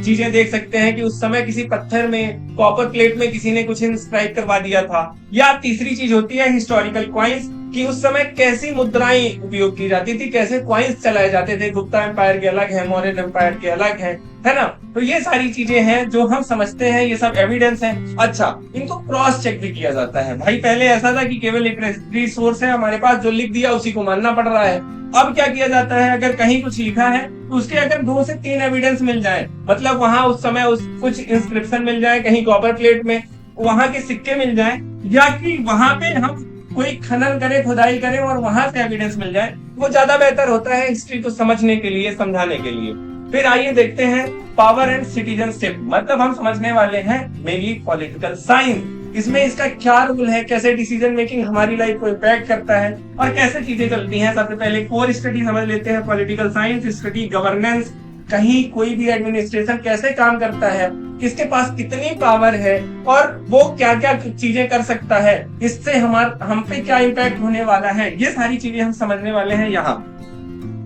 चीजें देख सकते हैं कि उस समय किसी पत्थर में, कॉपर प्लेट में किसी ने कुछ इंस्क्राइब करवा दिया था। या तीसरी चीज होती है हिस्टोरिकल क्वाइंस, कि उस समय कैसी मुद्राएं उपयोग की जाती थी, कैसे क्वाइंस चलाए जाते थे। गुप्ता एम्पायर के अलग है, मौर्य एम्पायर के अलग है ना। तो ये सारी चीजें हैं जो हम समझते हैं, ये सब एविडेंस है। अच्छा, इनको क्रॉस चेक भी किया जाता है। भाई पहले ऐसा था कि केवल एक रिसोर्स है हमारे पास, जो लिख दिया उसी को मानना पड़ रहा है। अब क्या किया जाता है, अगर कहीं कुछ लिखा है तो उसके अगर 2 से 3 एविडेंस मिल जाए, मतलब वहां उस समय कुछ इंस्क्रिप्शन मिल जाए, कहीं कॉपर प्लेट में वहां के सिक्के मिल जाए, या कि वहां पे हम कोई खनन करे, खुदाई करे और वहां से एविडेंस मिल जाए, वो ज्यादा बेहतर होता है हिस्ट्री को समझने के लिए, समझाने के लिए। फिर आइए देखते हैं पावर एंड सिटीजनशिप, मतलब हम समझने वाले हैं मेनली पॉलिटिकल साइंस। इसमें इसका क्या रोल है, कैसे डिसीजन मेकिंग हमारी लाइफ को इम्पैक्ट करता है और कैसे चीजें चलती हैं। सबसे पहले कोर स्टडी समझ लेते हैं। पॉलिटिकल साइंस स्टडी गवर्नेंस, कहीं कोई भी एडमिनिस्ट्रेशन कैसे काम करता है, किसके पास कितनी पावर है और वो क्या क्या चीजें कर सकता है, इससे हम पे क्या इम्पैक्ट होने वाला है, ये सारी चीजें हम समझने वाले हैं यहाँ।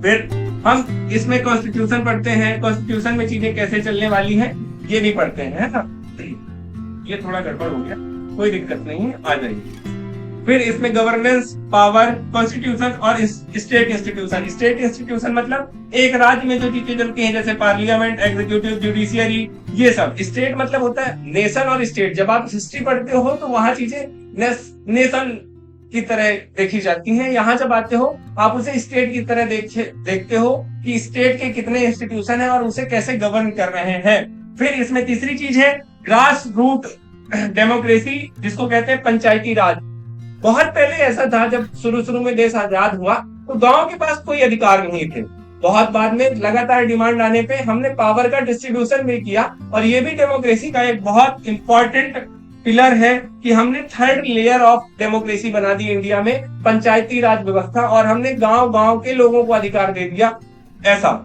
फिर हम इसमें कॉन्स्टिट्यूशन पढ़ते हैं, कॉन्स्टिट्यूशन में चीजें कैसे चलने वाली हैं ये भी पढ़ते हैं, है ना। ये थोड़ा गड़बड़ हो गया, कोई दिक्कत नहीं है, आ जाइए। फिर इसमें गवर्नेंस, पावर, कॉन्स्टिट्यूशन और स्टेट इंस्टीट्यूशन। स्टेट इंस्टीट्यूशन मतलब एक राज्य में जो चीजें चलती हैं, जैसे पार्लियामेंट, एग्जीक्यूटिव, जुडिशियरी, ये सब। स्टेट मतलब होता है नेशन और स्टेट। जब आप हिस्ट्री पढ़ते हो तो वहां चीजें नेशन की तरह देखी जाती हैं। यहाँ जब आते हो आप उसे स्टेट की तरह देखते हो कि स्टेट के कितने इंस्टीट्यूशन है और उसे कैसे गवर्न कर रहे हैं। फिर इसमें तीसरी चीज है ग्रास रूट डेमोक्रेसी, जिसको कहते हैं पंचायती राज। बहुत पहले ऐसा था, जब शुरू में देश आजाद हुआ तो गांव के पास कोई अधिकार नहीं थे। बहुत बाद में लगातार डिमांड आने पे हमने पावर का डिस्ट्रीब्यूशन भी किया, और ये भी डेमोक्रेसी का एक बहुत इंपॉर्टेंट पिलर है कि हमने 3rd लेयर ऑफ डेमोक्रेसी बना दी इंडिया में, पंचायती राज व्यवस्था, और हमने गांव गांव के लोगों को अधिकार दे दिया, ऐसा।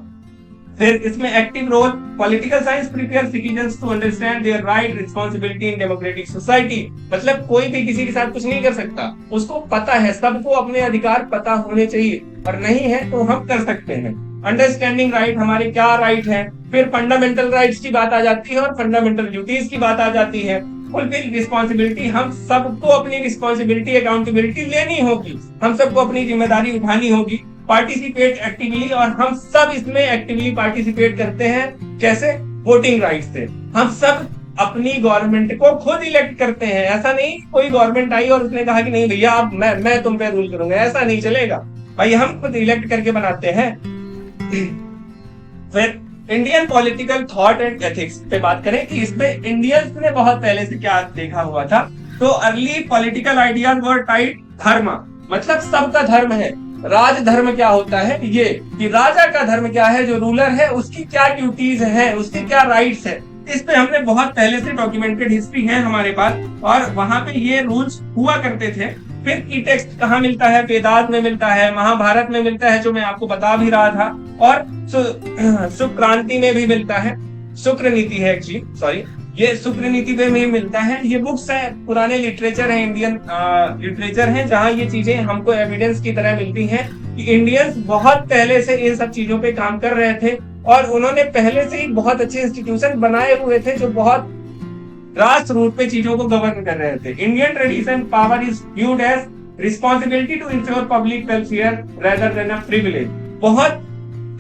फिर इसमें active role, political science prepare citizens to understand their right responsibility in democratic society. मतलब कोई भी किसी के साथ कुछ नहीं कर सकता, उसको पता है, सबको अपने अधिकार पता होने चाहिए, और नहीं है तो हम कर सकते हैं। अंडरस्टैंडिंग राइट, हमारे क्या राइट है। फिर फंडामेंटल राइट्स की बात आ जाती है और फंडामेंटल ड्यूटीज की बात आ जाती है। फुलफिल रिस्पॉन्सिबिलिटी, हम सबको अपनी रिस्पॉन्सिबिलिटी, अकाउंटेबिलिटी लेनी होगी, हम सबको अपनी जिम्मेदारी उठानी होगी। पार्टिसिपेट एक्टिवली, और हम सब इसमें एक्टिवली पार्टिसिपेट करते हैं। कैसे? वोटिंग राइट से। हम सब अपनी गवर्नमेंट को खुद इलेक्ट करते हैं। ऐसा नहीं कोई गवर्नमेंट आई और उसने कहा कि नहीं भैया अब मैं तुम पे रूल करूंगा, ऐसा नहीं चलेगा भाई, हम खुद इलेक्ट करके बनाते हैं। फिर Indian political thought and ethics पे बात करें कि इसमें इंडियंस ने बहुत पहले से क्या देखा हुआ था, तो early political ideas were tied धर्म, मतलब सबका धर्म है। राज धर्म क्या होता है, ये कि राजा का धर्म क्या है, जो रूलर है उसकी क्या ड्यूटीज है, उसके क्या राइट्स है। इस पे हमने बहुत पहले से डॉक्यूमेंटेड हिस्ट्री है हमारे पास, और वहां पे ये रूल्स हुआ करते थे। फिर की टेक्स्ट कहाँ मिलता है? वेदांत में मिलता है, महाभारत में मिलता है, जो मैं आपको बता भी रहा था, और सुक्रांति में भी मिलता है। शुक्र नीति है एक्चुअली, सॉरी, ये शुक्र नीति पे भी मिलता है। ये बुक्स है, पुराने लिटरेचर है, इंडियन लिटरेचर है, जहाँ ये चीजें हमको एविडेंस की तरह मिलती हैं कि इंडियंस बहुत पहले से इन सब चीजों पे काम कर रहे थे, और उन्होंने पहले से ही बहुत अच्छे इंस्टीट्यूशन बनाए हुए थे जो बहुत ग्रास रूट पे चीजों को गवर्न कर रहे थे। Indian tradition power is viewed as responsibility to ensure public welfare rather than a privilege. बहुत,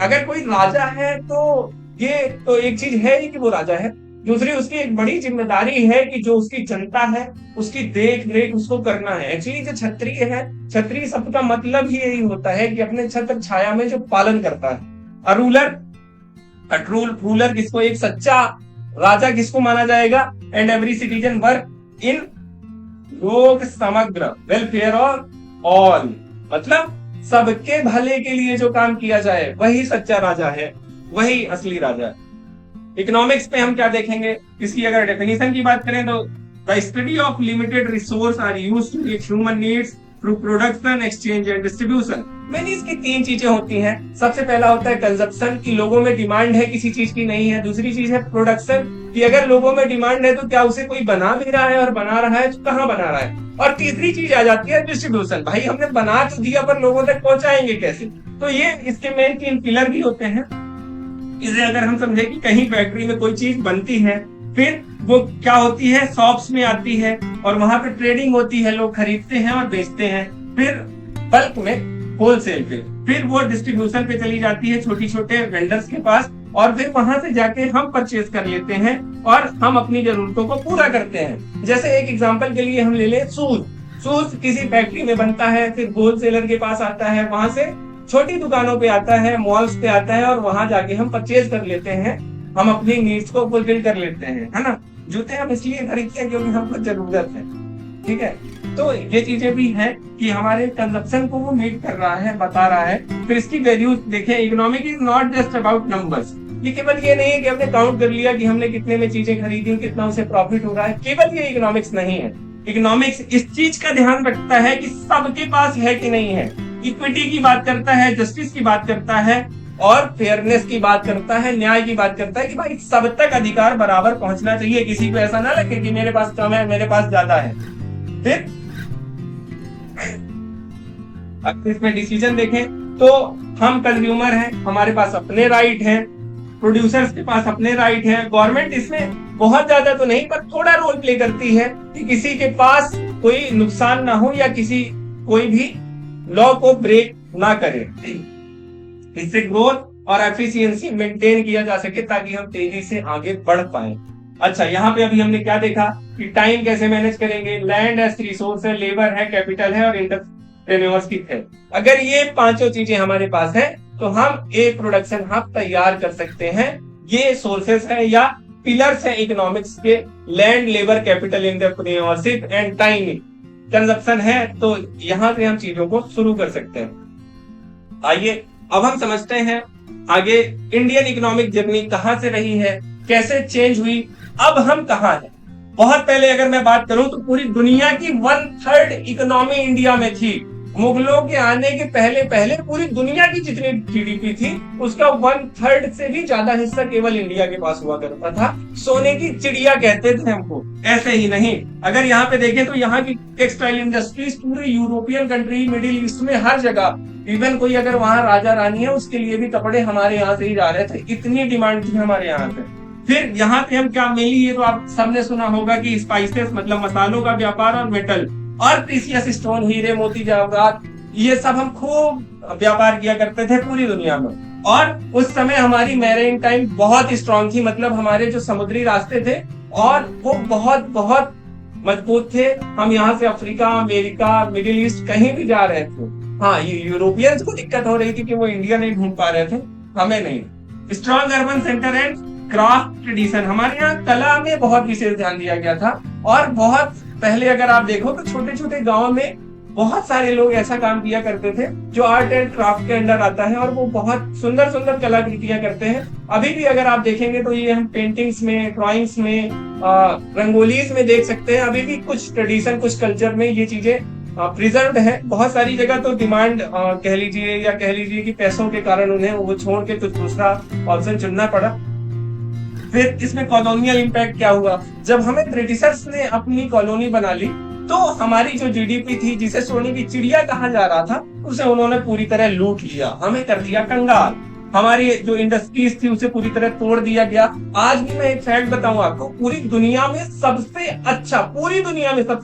अगर कोई राजा है तो ये तो एक चीज है ही कि वो राजा है, दूसरी उसकी एक बड़ी जिम्मेदारी है कि जो उसकी जनता है उसकी देख रेख उसको करना है। एक्चुअली जो क्षत्रिय है, क्षत्रिय शब्द का मतलब ही यही होता है कि अपने छत्र छाया में जो पालन करता है। A ruler, a true ruler किसको, एक सच्चा राजा किसको माना जाएगा? And every citizen work in लोक समग्र वेलफेयर ऑफ ऑल, मतलब सबके भले के लिए जो काम किया जाए वही सच्चा राजा है, वही असली राजा है। इकोनॉमिक्स पे हम क्या देखेंगे, इसकी अगर डेफिनेशन की बात करें तो the study of limited resource are used to meet human needs through production, exchange and distribution. मैंने इसकी तीन चीजें होती हैं। सबसे पहला होता है कंजप्शन, की लोगों में डिमांड है किसी चीज की, नहीं है। दूसरी चीज है प्रोडक्शन, कि अगर लोगों में डिमांड है तो क्या उसे कोई बना भी रहा है, और बना रहा है तो कहाँ बना रहा है। और तीसरी चीज आ जाती है डिस्ट्रीब्यूशन, भाई हमने बना तो दिया पर लोगों तक पहुंचाएंगे कैसे। तो ये इसके मेन तीन पिलर भी होते हैं। इसे अगर हम समझे कि कहीं फैक्ट्री में कोई चीज बनती है, फिर वो क्या होती है, शॉप्स में आती है और वहां पे ट्रेडिंग होती है, लोग खरीदते हैं और बेचते हैं, फिर बल्क में, होलसेल पे, फिर वो डिस्ट्रीब्यूशन पे चली जाती है छोटी छोटे वेंडर्स के पास, और फिर वहां से जाके हम परचेज कर लेते हैं और हम अपनी जरूरतों को पूरा करते हैं। जैसे एक एग्जांपल के लिए हम ले लें शूज। शूज किसी फैक्ट्री में बनता है, फिर होलसेलर के पास आता है, वहां से छोटी दुकानों पे आता है, मॉल्स पे आता है, और वहां जाके हम परचेज कर लेते हैं, हम अपनी नीड्स को फुलफिल कर लेते हैं, है ना। जूते हम इसलिए खरीदते हैं क्योंकि हमको जरूरत है, ठीक है। तो ये चीजें भी हैं कि हमारे कंजप्शन को वो मीट कर रहा है, बता रहा है। फिर इसकी वैल्यूज देखें। Economic is not just about numbers. ये केवल ये नहीं है कि हमने काउंट कर लिया कि हमने कितने में चीजें खरीदी, कितना उसे प्रॉफिट हो रहा है, केवल ये इकोनॉमिक्स नहीं है। इकोनॉमिक्स इस चीज का ध्यान रखता है कि सबके पास है कि नहीं है, इक्विटी की बात करता है, जस्टिस की बात करता है, और फेयरनेस की बात करता है, न्याय की बात करता है कि भाई सब तक अधिकार बराबर पहुंचना चाहिए, किसी को ऐसा ना लगे कि मेरे पास कम है, मेरे पास ज्यादा है। फिर अब इसमें डिसीजन देखें तो हम कंज्यूमर हैं, हमारे पास अपने राइट हैं, प्रोड्यूसर्स के पास अपने राइट हैं। गवर्नमेंट इसमें बहुत ज्यादा तो नहीं पर थोड़ा रोल प्ले करती है कि किसी के पास कोई नुकसान ना हो या किसी कोई भी लॉ को ब्रेक ना करे, इससे ग्रोथ और एफिशिएंसी मेंटेन किया जा सके ताकि हम तेजी से आगे बढ़ पाए। अच्छा, यहाँ पे अभी हमने क्या देखा कि टाइम कैसे मैनेज करेंगे, लैंड एज रिसोर्स है, लेबर है, कैपिटल है और एंटरप्रेन्योरशिप है। अगर ये पांचों चीजें हमारे पास है तो हम एक प्रोडक्शन हब तैयार कर सकते हैं। ये सोर्सेस है या पिलर्स है इकोनॉमिक्स के, land, labour, capital, entrepreneurship and time consumption है। तो यहाँ से हम चीजों को शुरू कर सकते हैं। आइए अब हम समझते हैं आगे इंडियन इकोनॉमिक जर्नी कहां से रही है, कैसे चेंज हुई, अब हम कहां हैं। बहुत पहले अगर मैं बात करूं तो पूरी दुनिया की 1/3 इकोनॉमी इंडिया में थी। मुगलों के आने के पहले पहले पूरी दुनिया की जितनी जीडीपी थी उसका 1/3 से भी ज्यादा हिस्सा केवल इंडिया के पास हुआ करता था। सोने की चिड़िया कहते थे हमको। ऐसे ही नहीं, अगर यहाँ पे देखें तो यहाँ की टेक्सटाइल इंडस्ट्रीज पूरे यूरोपियन कंट्री, मिडिल ईस्ट में हर जगह, इवन कोई अगर वहाँ राजा रानी है उसके लिए भी कपड़े हमारे यहाँ से ही जा रहे थे, इतनी डिमांड थी हमारे यहाँ पे। फिर यहाँ पे हम क्या मिली, ये तो आप सबने सुना होगा कि स्पाइसेस मतलब मसालों का व्यापार और मेटल और प्रीसियस स्टोन, हीरे मोती जवाहरात, ये सब हम खूब व्यापार किया करते थे पूरी दुनिया में। और उस समय हमारी मैरीटाइम टाइम बहुत स्ट्रांग थी, मतलब हमारे जो समुद्री रास्ते थे और वो बहुत बहुत मजबूत थे। हम यहाँ से अफ्रीका, अमेरिका, मिडिल ईस्ट कहीं भी जा रहे थे। हाँ, ये यूरोपियंस को दिक्कत हो रही थी कि वो इंडिया नहीं ढूंढ पा रहे थे, हमें नहीं। Strong urban centre and craft tradition, हमारे यहाँ कला में बहुत विशेष ध्यान दिया गया था। और बहुत पहले अगर आप देखो तो छोटे छोटे गाँव में बहुत सारे लोग ऐसा काम किया करते थे जो आर्ट एंड क्राफ्ट के अंडर आता है, और वो बहुत सुंदर सुंदर कलाकृतियां करते हैं। अभी भी अगर आप देखेंगे तो ये हम पेंटिंग्स में, ड्राइंग्स में, रंगोलीज में देख सकते हैं। अभी भी कुछ ट्रेडिशन, कुछ कल्चर में ये चीजें प्रिजर्व्ड है। बहुत सारी जगह तो डिमांड कह लीजिए या कह लीजिए कि पैसों के कारण उन्हें वो छोड़ के कुछ दूसरा ऑप्शन चुनना पड़ा। फिर इसमें कॉलोनियल इम्पैक्ट क्या हुआ, जब हमें ब्रिटिशर्स ने अपनी कॉलोनी बना ली तो हमारी जो जीडीपी थी, जिसे सोने की चिड़िया कहा जा रहा था, उसे उन्होंने पूरी तरह लूट लिया, हमें कर दिया कंगाल। हमारी जो इंडस्ट्रीज थी उसे पूरी तरह तोड़ दिया गया। आज भी मैं एक फैक्ट बताऊं आपको, पूरी दुनिया में सबसे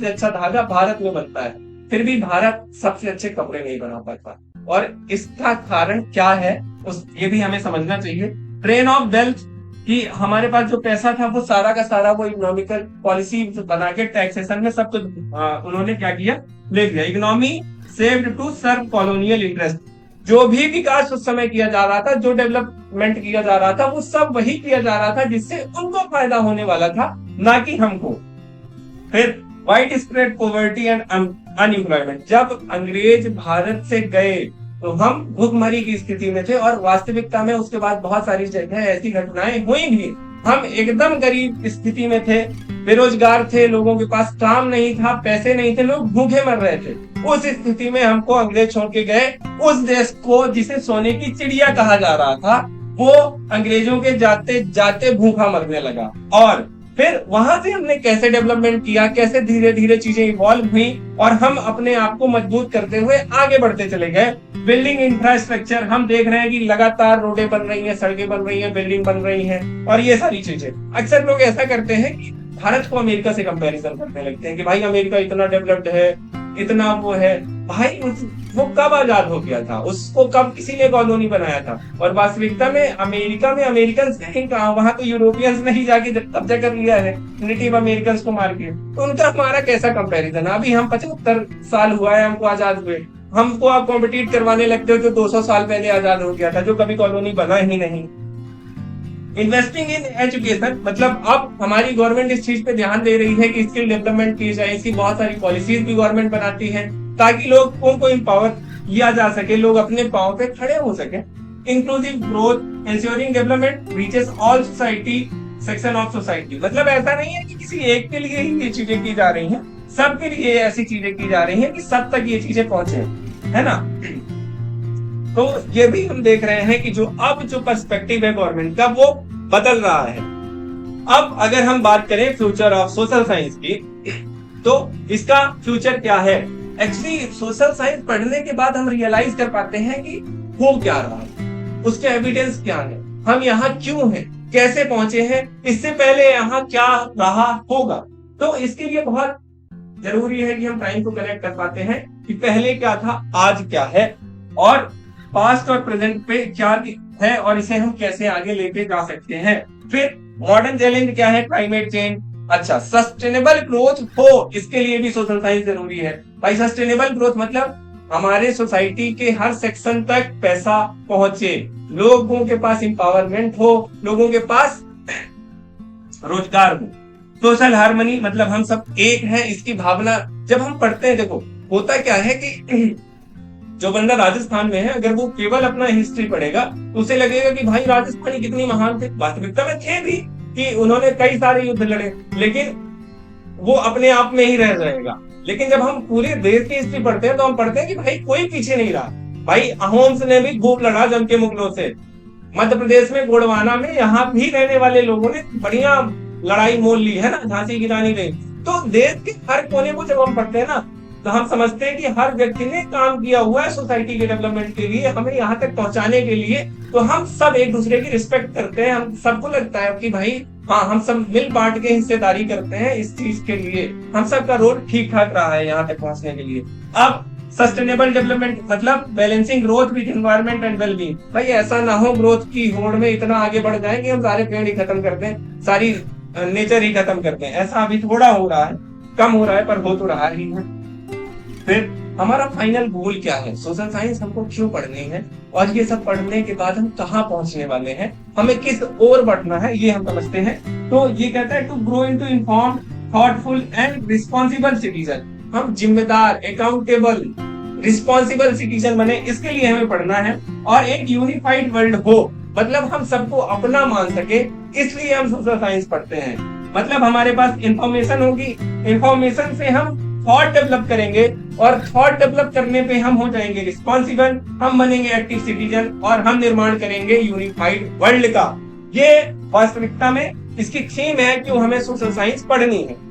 अच्छा धागा भारत में बनता है, फिर भी भारत सबसे अच्छे कपड़े नहीं बना पाता। और इसका कारण क्या है ये भी हमें समझना चाहिए। ट्रेन ऑफ वेल्थ, कि हमारे पास जो पैसा था वो सारा का सारा वो इकोनॉमिकल पॉलिसी बना के टैक्सेशन में सब कुछ उन्होंने क्या किया, ले लिया। Economy saved to serve colonial interest, जो भी विकास उस समय किया जा रहा था, जो डेवलपमेंट किया जा रहा था, वो सब वही किया जा रहा था जिससे उनको फायदा होने वाला था, ना कि हमको। फिर wide spread poverty and unemployment, जब अंग्रेज भारत से गए तो हम भुखमरी की स्थिति में थे, और वास्तविकता में उसके बाद बहुत सारी जगह ऐसी घटनाएं हुई भी। हम एकदम गरीब स्थिति में थे, बेरोजगार थे, लोगों के पास काम नहीं था, पैसे नहीं थे, लोग भूखे मर रहे थे। उस स्थिति में हमको अंग्रेज छोड़ के गए, उस देश को जिसे सोने की चिड़िया कहा जा रहा था, वो अंग्रेजों के जाते जाते भूखा मरने लगा। और फिर वहां से हमने कैसे डेवलपमेंट किया, कैसे धीरे धीरे चीजें इवॉल्व हुई, और हम अपने आप को मजबूत करते हुए आगे बढ़ते चले गए। बिल्डिंग इंफ्रास्ट्रक्चर, हम देख रहे हैं कि लगातार रोडें बन रही हैं, सड़कें बन रही हैं, बिल्डिंग बन रही हैं, और ये सारी चीजें। अक्सर लोग ऐसा करते हैं कि भारत को अमेरिका से कंपैरिजन करने लगते हैं कि भाई अमेरिका इतना डेवलप्ड है, इतना वो है। भाई वो कब आजाद हो गया था, उसको कब किसी ने कॉलोनी बनाया था? और वास्तविकता में अमेरिका में अमेरिकन नहीं कहा, वहां तो यूरोपियंस ने ही जाके कब्जा कर लिया है नेटिव अमेरिकन को मार के। तो उनका हमारा कैसा कंपैरिजन? अभी हम 75 साल हुआ है हमको आजाद हुए, हमको आप कॉम्पिटिट करवाने लगते हो जो 200 साल पहले आजाद हो गया था, जो कभी कॉलोनी बना ही नहीं। इन्वेस्टिंग इन एजुकेशन, मतलब अब हमारी गवर्नमेंट इस चीज पे ध्यान दे रही है कि स्किल डेवलपमेंट की जाए। इसकी बहुत सारी पॉलिसीज भी गवर्नमेंट बनाती है ताकि लोगों को एम्पावर किया जा सके, लोग अपने पांव पे खड़े हो सके। Inclusive growth, ensuring development reaches all society section of society, मतलब ऐसा नहीं है कि किसी एक के लिए ही ये चीजें की जा रही हैं, सबके लिए ऐसी चीजें की जा रही हैं कि सब तक ये चीजें पहुंचे, है ना। तो ये भी हम देख रहे हैं कि जो पर्सपेक्टिव है गवर्नमेंट का वो बदल रहा है। अब अगर हम बात करें फ्यूचर ऑफ सोशल साइंस की, तो इसका फ्यूचर क्या है? एक्चुअली सोशल साइंस पढ़ने के बाद हम रियलाइज कर पाते हैं कि हो क्या रहा है, उसके एविडेंस क्या है, हम यहाँ क्यों हैं, कैसे पहुंचे हैं, इससे पहले यहाँ क्या रहा होगा। तो इसके लिए बहुत जरूरी है कि हम टाइम को कनेक्ट कर पाते हैं कि पहले क्या था, आज क्या है, और पास्ट और प्रेजेंट पे क्या है, और इसे हम कैसे आगे लेके जा सकते हैं। फिर मॉडर्न चैलेंज क्या है? Climate change. अच्छा, सस्टेनेबल ग्रोथ हो, इसके लिए भी सोशल साइंस जरूरी है। भाई सस्टेनेबल ग्रोथ मतलब हमारे सोसाइटी के हर सेक्शन तक पैसा पहुंचे, लोगों के पास एम्पावरमेंट हो, लोगों के पास रोजगार हो। सोशल हार्मनी मतलब हम सब एक हैं, इसकी भावना जब हम पढ़ते हैं। देखो होता क्या है कि जो बंदा राजस्थान में है, अगर वो केवल अपना हिस्ट्री पढ़ेगा तो उसे लगेगा कि भाई राजस्थानी कितनी महान थे। वास्तविकता में थे भी कि उन्होंने कई सारे युद्ध लड़े, लेकिन वो अपने आप में ही रह जाएगा। लेकिन जब हम पूरे देश की हिस्ट्री पढ़ते हैं तो हम पढ़ते हैं कि भाई कोई पीछे नहीं रहा। भाई अहोम्स ने भी खूब लड़ा जम के मुगलों से। मध्य प्रदेश में गोंडवाना में यहाँ भी रहने वाले लोगों ने बढ़िया लड़ाई मोल ली है ना, झांसी की रानी ने। तो देश के हर कोने को जब हम पढ़ते हैं ना, तो हम समझते हैं कि हर व्यक्ति ने काम किया हुआ है सोसाइटी के डेवलपमेंट के लिए, हमें यहाँ तक पहुंचाने के लिए। तो हम सब एक दूसरे की रिस्पेक्ट करते हैं, हम सबको लगता है कि भाई हाँ, हम सब मिल बांट के हिस्सेदारी करते हैं इस चीज के लिए। हम सबका रोल ठीक ठाक रहा है यहाँ तक पहुंचने के लिए। अब सस्टेनेबल डेवलपमेंट मतलब balancing growth with environment and wellbeing. भाई ऐसा ना हो ग्रोथ की होड़ में इतना आगे बढ़ जाए कि हम सारे पेड़ ही खत्म कर दें, सारी नेचर ही खत्म कर दें। ऐसा अभी थोड़ा हो रहा है, कम हो रहा है, पर हो तो रहा ही है। फिर हमारा फाइनल गोल क्या है, सोशल साइंस हमको क्यों पढ़नी है, और ये सब पढ़ने के बाद हम कहाँ पहुंचने वाले हैं, हमें किस ओर बढ़ना है, ये हम समझते हैं। तो ये कहता है to grow into informed, thoughtful and responsible citizen. हम जिम्मेदार, अकाउंटेबल, रिस्पॉन्सिबल सिटीजन बने, इसके लिए हमें पढ़ना है। और एक यूनिफाइड वर्ल्ड हो, मतलब हम सबको अपना मान सके, इसलिए हम सोशल साइंस पढ़ते हैं। मतलब हमारे पास इंफॉर्मेशन होगी, इंफॉर्मेशन से हम थॉट डेवलप करेंगे, और थॉट डेवलप करने पे हम हो जाएंगे रिस्पॉन्सिबल, हम बनेंगे एक्टिव सिटीजन, और हम निर्माण करेंगे यूनिफाइड वर्ल्ड का। ये वास्तविकता में इसकी थीम है कि हमें सोशल साइंस पढ़नी है।